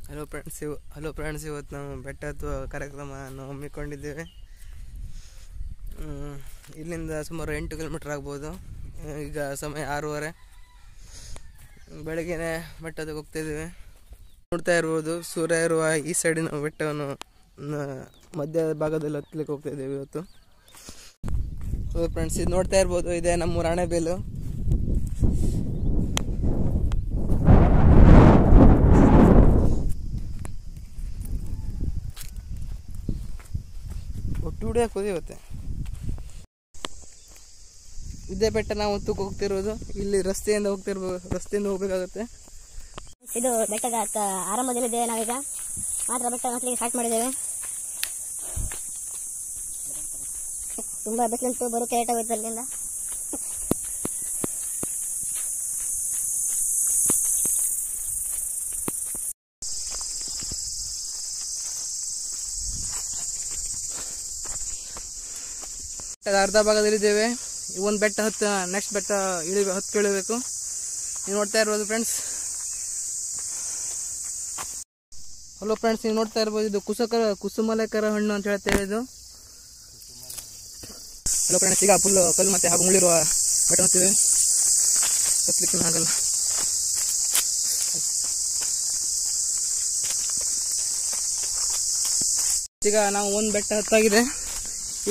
Hello friends, ಇವತ್ತು ನಾವು ಬೆಟ್ಟ ಹತ್ತುವ ಕಾರ್ಯಕ್ರಮವನ್ನು ಹಮ್ಮಿಕೊಂಡಿದ್ದೇವೆ. ಇಲ್ಲಿಂದ ಸುಮಾರು 8 ಕಿಲೋಮೀಟರ್ ಆಗ್ಬೋದು. ಈಗ ಸಮಯ 6:30. ಬೆಳಗ್ಗೆ ಬೆಟ್ಟಕ್ಕೆ ಹೋಗ್ತಾಯಿದ್ದೇವೆ. ನೋಡ್ತಾ ಇರ್ಬೋದು, ಸೂರ್ಯ ಇರುವ ಈ ಸೈಡಿನ ಬೆಟ್ಟವನ್ನು ಮಧ್ಯ ಭಾಗದಲ್ಲಿ ಹತ್ತಲಿಕ್ಕೆ ಹೋಗ್ತಾ ಇದ್ದೇವೆ ಇವತ್ತು. ಫ್ರೆಂಡ್ಸ್, ಇದು ನೋಡ್ತಾ ಇರ್ಬೋದು, ಇದೆ ನಮ್ಮ ರಾಣೆಬೆಲು. ಒಟ್ಟು ಕುದಿಯುತ್ತೆ. ಇದೇ ಬೆಟ್ಟ ನಾವು ಹೊತ್ತಕ್ಕೆ ಹೋಗ್ತಿರೋದು. ಇಲ್ಲಿ ರಸ್ತೆಯಿಂದ ಹೋಗ್ಬೇಕಾಗುತ್ತೆ. ಇದು ಬೆಟ್ಟದ ಆರಂಭದಲ್ಲಿದ್ದೇವೆ. ನಾವೀಗ ಮಾತ್ರ ಬೆಟ್ಟ ಹತ್ತಲಿಕ್ಕೆ ಸ್ಟಾರ್ಟ್ ಮಾಡಿದ್ದೇವೆ. ತುಂಬಾ ಬೆಟ್ಟಲಂತೂ ಬರೋಕೆ ಲೇಟ್ ಆಗುತ್ತೆ ಅಲ್ಲಿಂದ. ಅರ್ಧ ಭಾಗದಲ್ಲಿದ್ದೇವೆ. ಒಂದು ಬೆಟ್ಟ ನೆಕ್ಸ್ಟ್ ಬೆಟ್ಟ ಇಳಿಬೇಕು. ನೀವು ನೋಡ್ತಾ ಇರ್ಬೋದು ಫ್ರೆಂಡ್ಸ್. ಹಲೋ ಫ್ರೆಂಡ್ಸ್, ನೀವು ನೋಡ್ತಾ ಇರ್ಬೋದು, ಇದು ಕುಸುಮಲಕರ ಹಣ್ಣು ಅಂತ ಹೇಳ್ತೇವೆ ಇದು. ಹಲೋ ಫ್ರೆಂಡ್ಸ್, ಈಗ ಫುಲ್ ಕಲ್ಲು ಮತ್ತೆ ಹಾಗೂ ಮುಳ್ಳಿರುವ ಬೆಟ್ಟ ಹತ್ತಿದೆ. ಹತ್ತಲಿಕ್ಕೆ ಆಗಲ್ಲ. ಈಗ ನಾವು ಒಂದು ಬೆಟ್ಟ ಹತ್ತಾಗಿದೆ.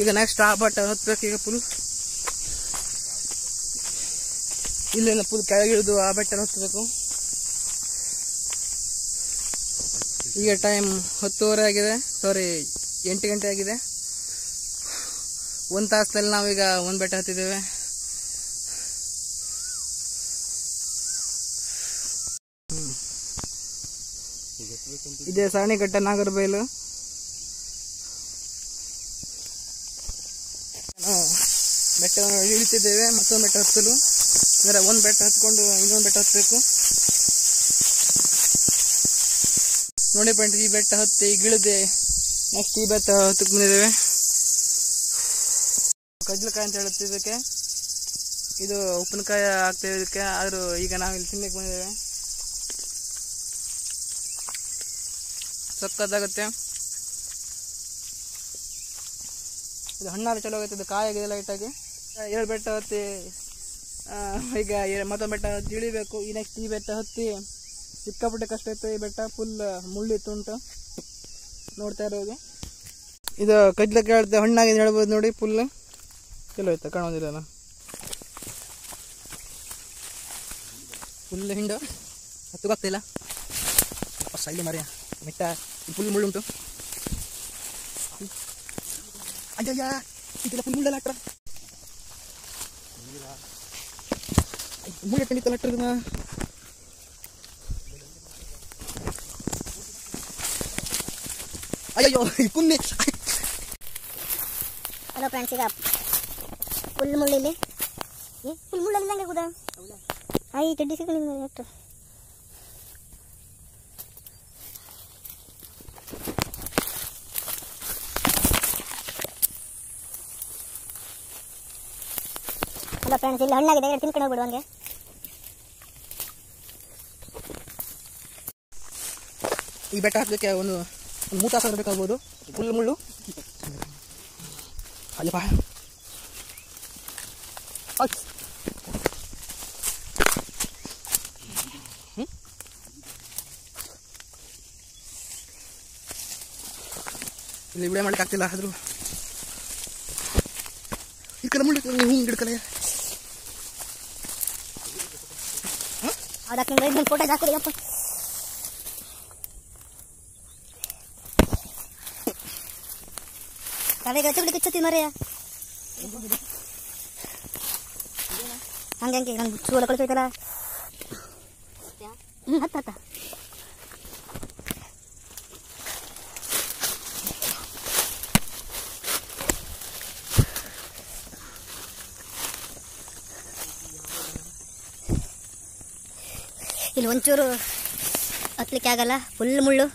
ಈಗ ನೆಕ್ಸ್ಟ್ ಆ ಬೆಟ್ಟ ಹತ್ತಬೇಕು. ಈಗ ಫುಲ್ ಇಲ್ಲಿಂದ ಫುಲ್ ಕೆಳಗಿಳಿದು ಆ ಬೆಟ್ಟ ಹತ್ತಬೇಕು. ಈಗ ಟೈಮ್ 10:30 ಆಗಿದೆ. 8 ಗಂಟೆ ಆಗಿದೆ. 1 ತಾಸಲ್ಲಿ ನಾವೀಗ ಒಂದು ಬೆಟ್ಟ ಹತ್ತಿದ್ದೇವೆ. ಇದೇ ಸಾಣಿಘಟ್ಟ ನಾಗರಬೈಲು. ಬೆಟ್ಟವನ್ನು ಇಳಿತಿದ್ದೇವೆ. ಮತ್ತೊಂದು ಬೆಟ್ಟ ಹತ್ತಲು, ಅಂದರೆ ಒಂದು ಬೆಟ್ಟ ಹತ್ಕೊಂಡು ಇನ್ನೊಂದು ಬೆಟ್ಟ ಹತ್ತಬೇಕು. ನೋಡಿ ಫ್ರೆಂಡ್ಸ್, ಈ ಬೆಟ್ಟ ಹತ್ತಿ ಗಿಳಿದೆ. ನೆಕ್ಸ್ಟ್ ಈ ಬೆಟ್ಟ ಹತ್ತಕ್ಕೆ ಬಂದಿದ್ದೇವೆ. ಕಜ್ಲಕಾಯಿ ಅಂತ ಹೇಳುತ್ತೆ ಇದಕ್ಕೆ. ಇದು ಉಪ್ಪಿನಕಾಯಿ ಆಗ್ತೇವೆ ಇದಕ್ಕೆ. ಆದರೂ ಈಗ ನಾವು ಇಲ್ಲಿ ತಿನ್ನಕ್ಕೆ ಬಂದಿದ್ದೇವೆ. ಸಕ್ಕತ್ತಾಗುತ್ತೆ. ಇದು ಹಣ್ಣಾರು ಚಲೋ ಆಗುತ್ತೆ. ಇದು ಕಾಯಾಗಿದೆ ಲೈಟಾಗಿ. 7 ಬೆಟ್ಟ ಹತ್ತಿ ಈಗ ಮತ್ತೊಂದು ಬೆಟ್ಟ ಹತ್ತಿ ಇಳಿಬೇಕು. ಈ ನೆಕ್ಸ್ಟ್ ಈ ಬೆಟ್ಟ ಹತ್ತಿ ಸಿಕ್ಕಾಪಟ್ಟೆ ಕಷ್ಟ ಇತ್ತು. ಈ ಬೆಟ್ಟ ಫುಲ್ ಮುಳ್ಳಿತ್ತು ಉಂಟು. ನೋಡ್ತಾ ಇರೋದು ಇದು ಕಜ್ಲಕ್ಕೆ ಹೇಳ್ತೇವೆ, ಹಣ್ಣಾಗಿದೆ ಹೇಳ್ಬೋದು. ನೋಡಿ ಫುಲ್ ಚಲೋ ಆಯ್ತಾ, ಕಾಣೋದಿಲ್ಲ. ಫುಲ್ ಹಿಂಡು ಹತ್ತುಗಾಗ್ತಿಲ್ಲ. ಸೈಲಿ ಮರ್ಯ ಮೆಟ್ಟ ಫುಲ್ ಮುಳ್ಳುಂಟು. ಅಯ್ಯಯ್ಯ, ಇದೆಲ್ಲ ಫುಲ್ ಮುಳ್ಳೆಲ್ಲ ಅಟ್ರ. ಮುಳ್ಳು ಕಂಡಿತ್ತಲ್ಲ ಅಟ್ರದನ್ನ. ಅಯ್ಯಯ್ಯೋ, ಕುನ್ನಿ. ಹಲೋ ಫ್ರೆಂಡ್ಸ್, ಈಗ ಫುಲ್ ಮುಳ್ಳಿಲ್ಲಿ. ಫುಲ್ ಮುಳ್ಳಲ್ಲಿ ಹಂಗೆ ಕೂದ ಆಯ್ ಚಡ್ಡಿ ಸಿಕ್ಕಲಿಲ್ಲ ಡಾಕ್ಟರ್. ಹಲೋ ಫ್ರೆಂಡ್ಸ್, ಇಲ್ಲಿ ಹಣ್ಣಾಗಿದೆ, ತಿನ್ಕೊಂಡು ಹೋಗ್ಬಿಡು ಹಂಗೆ. ಈ ಬೆಟ್ಟ ಹತ್ತಲಿಕ್ಕೆ ಒಂದು 3 ತಾಸು ಬೇಕಾಗ್ಬೋದು. ಫುಲ್ ಮುಳ್ಳು. ಅಲ್ಲಪ್ಪ, ಇಲ್ಲಿ ವಿಡಿಯೋ ಮಾಡ್ಲಿಕ್ಕೆ ಆಗ್ತಿಲ್ಲ. ಆದ್ರೂ ಇಡ್ಕಲ್ಲ ಮುಳ್ಳು ಹಿಡ್ಕಲ್ಲ. ಅದಕ್ಕೆ ಫೋಟೋ ಹಾಕೋದಪ್ಪ. ತಲೆಗೆ ಹಚ್ಚಬಿಟ್ಟು ಕಿಚ್ಚುತ್ತಿ ಮರೆಯ ಹಂಗೆ ನಂಗೆ ಚೂಲ ಕಳಿಸೋಯ್ತಲ್ಲ. ಹತ್ತ ಇಲ್ಲಿ ಒಂಚೂರು ಹತ್ತಲಿಕ್ಕೆ ಆಗಲ್ಲ, ಫುಲ್ ಮುಳ್ಳು.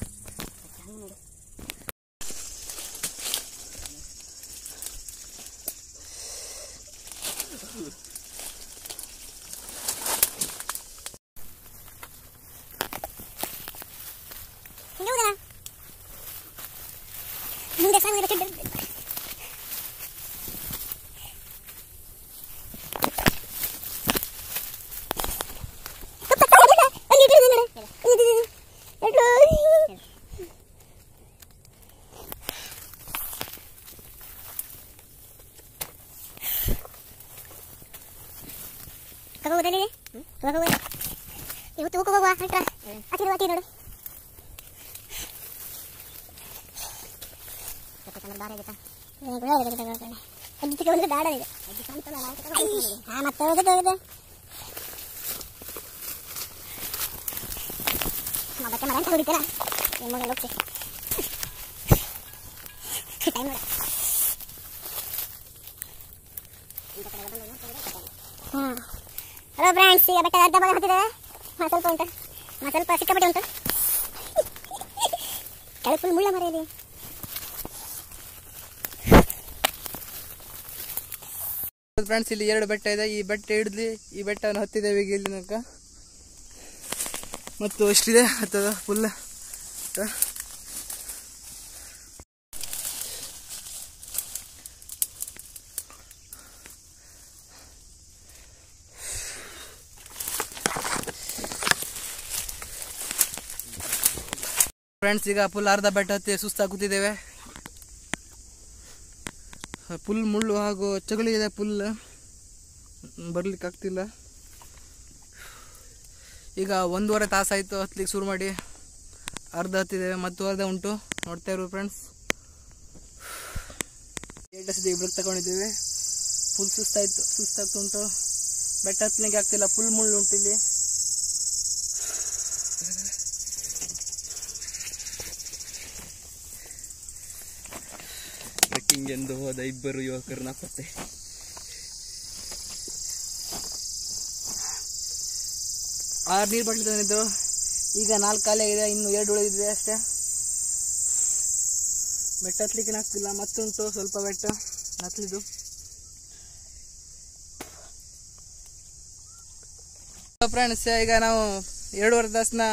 ಇವತ್ತು ಹೋಗುವ ಹತ್ರ ಹತ್ತಿರ ನೋಡು ಮತ್ತೆ ಮರ ಅಂತ ಹೊಡಿತಾರ ಮಗ ಲೋಕ್ಷೆ ಟೈಮ್ ನೋಡ ಹಲೋ ಫ್ರೆಂಡ್ಸ್, ಈಗ ಬೆಟ್ಟ ಅರ್ಧ ಭಾಗ ಹತ್ತಿದೆ. ಸ್ವಲ್ಪ ಉಂಟು, ಸ್ವಲ್ಪ ಸಿಕ್ಕಾಪಟ್ಟೆ ಉಂಟು. ಕೆಳಗೆ ಫುಲ್ ಮುಳ್ಳ ಮರ ಇದೆ. ಫ್ರೆಂಡ್ಸ್, ಇಲ್ಲಿ 2 ಬೆಟ್ಟ ಇದೆ. ಈ ಬೆಟ್ಟ ಹಿಡಿದು ಈ ಬೆಟ್ಟವನ್ನು ಹತ್ತಿದ್ದೇವೆ ಈಗ ಇಲ್ಲಿ ತನಕ. ಮತ್ತು ಇಷ್ಟಿದೆ ಹತ್ತದ ಫುಲ್. ಫ್ರೆಂಡ್ಸ್, ಈಗ ಫುಲ್ ಅರ್ಧ ಬೆಟ್ಟ ಹತ್ತಿ ಸುಸ್ತಾಗುತ್ತಿದ್ದೇವೆ. ಫುಲ್ ಮುಳ್ಳು ಹಾಗೂ ಚಗಳಿ ಇದೆ. ಫುಲ್ ಬರ್ಲಿಕ್ಕೆ ಆಗ್ತಿಲ್ಲ. ಈಗ 1.5 ತಾಸಾಯಿತು ಹತ್ಲಿಕ್ಕೆ ಶುರು ಮಾಡಿ. ಅರ್ಧ ಹತ್ತಿದ್ದೇವೆ, ಮತ್ತು ಅರ್ಧ ಉಂಟು. ನೋಡ್ತಾ ಇರೋ ಫ್ರೆಂಡ್ಸ್, 2 ಸತಿ ಬ್ರೇಕ್ ತಗೊಂಡಿದ್ದೇವೆ. ಫುಲ್ ಸುಸ್ತಾಗ್ತಾ ಉಂಟು. ಬೆಟ್ಟ ಹತ್ತಲಿಕ್ಕೆ ಆಗ್ತಿಲ್ಲ, ಫುಲ್ ಮುಳ್ಳು ಉಂಟು ಇಲ್ಲಿ. ಟ್ರೆಕ್ಕಿಂಗ್ ಎಂದು ಹೋದ 2 ಯುವಕರು ನಾಪತ್ತೆ. ನೀರು ಬಾಟ್ಲಿ ತಂದಿದ್ದು. ಈಗ 4 ಖಾಲಿ ಆಗಿದೆ, ಇನ್ನು 2 ಉಳಿದಿದೆ ಅಷ್ಟೇ. ಬೆಟ್ಟ ಹತ್ತಲಿಕ್ಕೆ ಆಗ್ತಿಲ್ಲ. ಮತ್ತುಂಟು ಸ್ವಲ್ಪ ಬೆಟ್ಟ ಹತ್ತಲಿದ್ದು. ಫ್ರೆಂಡ್ಸ್, ಈಗ ನಾವು 2.5 ತಾಸಿನ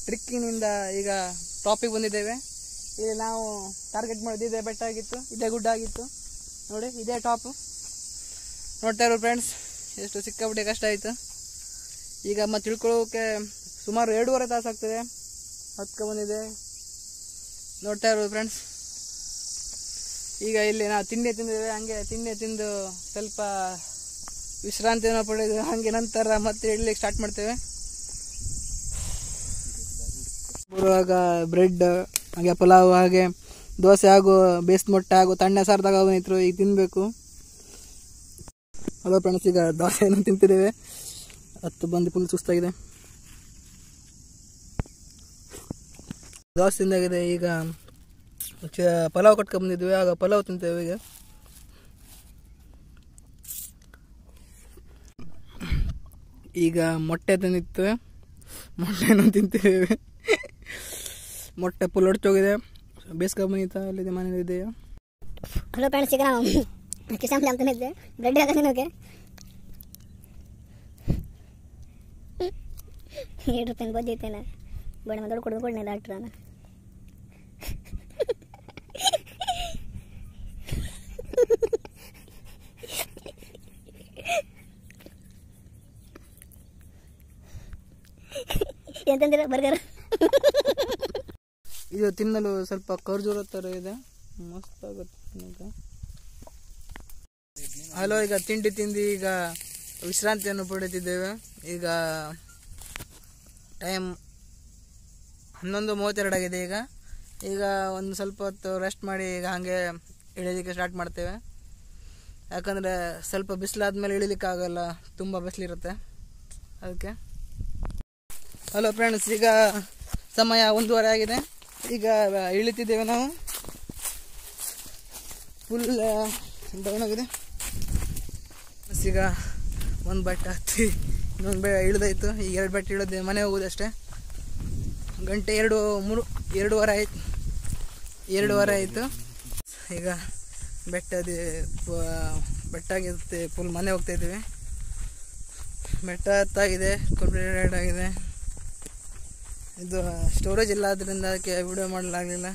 ಟ್ರೆಕ್ಕಿಂಗ್ನಿಂದ ಈಗ ಟಾಪಿಗೆ ಬಂದಿದ್ದೇವೆ. ಇಲ್ಲಿ ನಾವು ಟಾರ್ಗೆಟ್ ಮಾಡೋದು ಇದೇ ಬೆಟ್ಟ ಆಗಿತ್ತು, ಇದೇ ಗುಡ್ಡ ಆಗಿತ್ತು. ನೋಡಿ, ಇದೇ ಟಾಪ್. ನೋಡ್ತಾ ಇರೋ ಫ್ರೆಂಡ್ಸ್, ಎಷ್ಟು ಸಿಕ್ಕಾಪಟ್ಟೆ ಕಷ್ಟ ಆಯಿತು. ಈಗ ಮತ್ತೆ ತಿಳ್ಕೊಳ್ಳೋಕೆ ಸುಮಾರು 2.5 ತಾಸು ಆಗ್ತದೆ. ಹತ್ಕೊ ಬಂದಿದೆ. ನೋಡ್ತಾ ಇರೋದು ಫ್ರೆಂಡ್ಸ್, ಈಗ ಇಲ್ಲಿ ನಾವು ತಿಂಡಿ ತಿಂದಿದ್ದೇವೆ. ಹಂಗೆ ತಿಂಡಿ ತಿಂದು ಸ್ವಲ್ಪ ವಿಶ್ರಾಂತಿಯನ್ನು ಪಡೆದು ಹಾಗೆ ನಂತರ ಮತ್ತೆ ಇಡ್ಲಿಕ್ಕೆ ಸ್ಟಾರ್ಟ್ ಮಾಡ್ತೇವೆ. ಬರುವಾಗ ಬ್ರೆಡ್, ಹಾಗೆ ಪಲಾವ್, ಹಾಗೆ ದೋಸೆ ಹಾಗೂ ಬೇಯಿಸಿದ ಮೊಟ್ಟೆ ಹಾಗೂ ತಣ್ಣೆ ಸಾರು ತಗೊಂಡಿದ್ರು. ಈಗ ತಿನ್ನಬೇಕು. ಹಲೋ ಫ್ರೆಂಡ್ಸ್, ಈಗ ದೋಸೆಯನ್ನು ತಿಂತಿದ್ದೇವೆ. ಹತ್ತು ಬಂದು ಫುಲ್ ಸುಸ್ತಾಗಿದೆ. ದೋಸೆ ತಿಂದಾಗಿದೆ. ಈಗ ಪಲಾವ್ ಕಟ್ಕೊಂಡು ಬಂದಿದ್ವಿ, ಆಗ ಪಲಾವ್ ತಿಂತೇವೆ. ಈಗ ಮೊಟ್ಟೆ ತಂದಿತ್ತು, ಮೊಟ್ಟೆಯನ್ನು ತಿಂತೇವೆ. ಮೊಟ್ಟೆ ಫುಲ್ ಹೊಡ್ಚೋಗಿದೆ. ಬೇಸ್ಕೊಂಡು ಬಂದಿತ್ತ ಅಲ್ಲಿದೆ ಮನೇಲಿದೆಯಾ. ಹಲೋ ಫ್ರೆಂಡ್ಸ್, ಈಗ ನಾವು ಕಿಸಾನ್ ಅಂತ ಇದ್ದೆ. ಬ್ರೆಡ್ ಹಾಕ ನಿನಗೆ 7 ರೂಪಾಯಿ ಬಜ್ಜೈತೇನೆ. ಬೇಡ ದೊಡ್ಡ ಕೊಡೋದು ಕೊಡನೆ ಡಾಕ್ಟ್ರ. ಎಂತಂದಿರ ಬರ್ಗರ್. ಇದು ತಿನ್ನಲು ಸ್ವಲ್ಪ ಖರ್ಜೂರ ಥರ ಇದೆ, ಮಸ್ತ್ ಆಗುತ್ತೆ. ಹಲೋ, ಈಗ ತಿಂಡಿ ತಿಂದು ಈಗ ವಿಶ್ರಾಂತಿಯನ್ನು ಪಡೆದಿದ್ದೇವೆ. ಈಗ ಟೈಮ್ 11:32 ಆಗಿದೆ. ಈಗ ಒಂದು ಸ್ವಲ್ಪ ಹೊತ್ತು ರೆಸ್ಟ್ ಮಾಡಿ ಈಗ ಹಾಗೆ ಇಳಿಲಿಕ್ಕೆ ಸ್ಟಾರ್ಟ್ ಮಾಡ್ತೇವೆ. ಯಾಕಂದರೆ ಸ್ವಲ್ಪ ಬಿಸಿಲಾದ್ಮೇಲೆ ಇಳಿಲಿಕ್ಕೆ ಆಗಲ್ಲ, ತುಂಬ ಬಿಸಿಲಿರುತ್ತೆ ಅದಕ್ಕೆ. ಹಲೋ ಫ್ರೆಂಡ್ಸ್, ಈಗ ಸಮಯ 1:30 ಆಗಿದೆ. ಈಗ ಇಳಿತಿದ್ದೇವೆ ನಾವು. ಫುಲ್ ಡೌನ್ ಆಗಿದೆ. ಈಗ ಒಂದು ಬೆಟ್ಟ ಹತ್ತಿ ಇನ್ನೊಂದು ಇಳಿದಾಯ್ತು. ಈಗ 2 ಬೆಟ್ಟ ಇಳಿದು ಮನೆ ಹೋಗೋದಷ್ಟೇ. ಗಂಟೆ 2:30 ಆಯ್ತು. 2:30 ಆಯಿತು. ಈಗ ಬೆಟ್ಟ ಆಗಿರುತ್ತೆ. ಫುಲ್ ಮನೆ ಹೋಗ್ತಾಯಿದ್ದೀವಿ. ಬೆಟ್ಟ ಹತ್ತಾಗಿದೆ, ಕಂಪ್ಲೀಟೆಡ್ ಆಗಿದೆ. ಇದು ಸ್ಟೋರೇಜ್ ಇಲ್ಲ, ಅದರಿಂದ ಅದಕ್ಕೆ ವಿಡಿಯೋ ಮಾಡಲಾಗಲಿಲ್ಲ.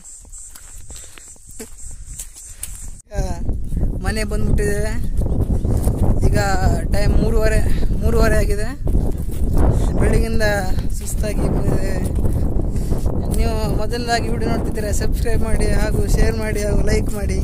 ಮನೆ ಬಂದ್ಬಿಟ್ಟಿದ್ದೇವೆ. ಈಗ ಟೈಮ್ 3:30 ಆಗಿದೆ. ಬೆಳಗಿಂದ ಸುಸ್ತಾಗಿ ಬಂದಿದ್ದೇವೆ. ನೀವು ಮೊದಲದಾಗಿ ವಿಡಿಯೋ ನೋಡ್ತಿದ್ದೀರಾ, ಸಬ್ಸ್ಕ್ರೈಬ್ ಮಾಡಿ ಹಾಗೂ ಶೇರ್ ಮಾಡಿ ಹಾಗೂ ಲೈಕ್ ಮಾಡಿ.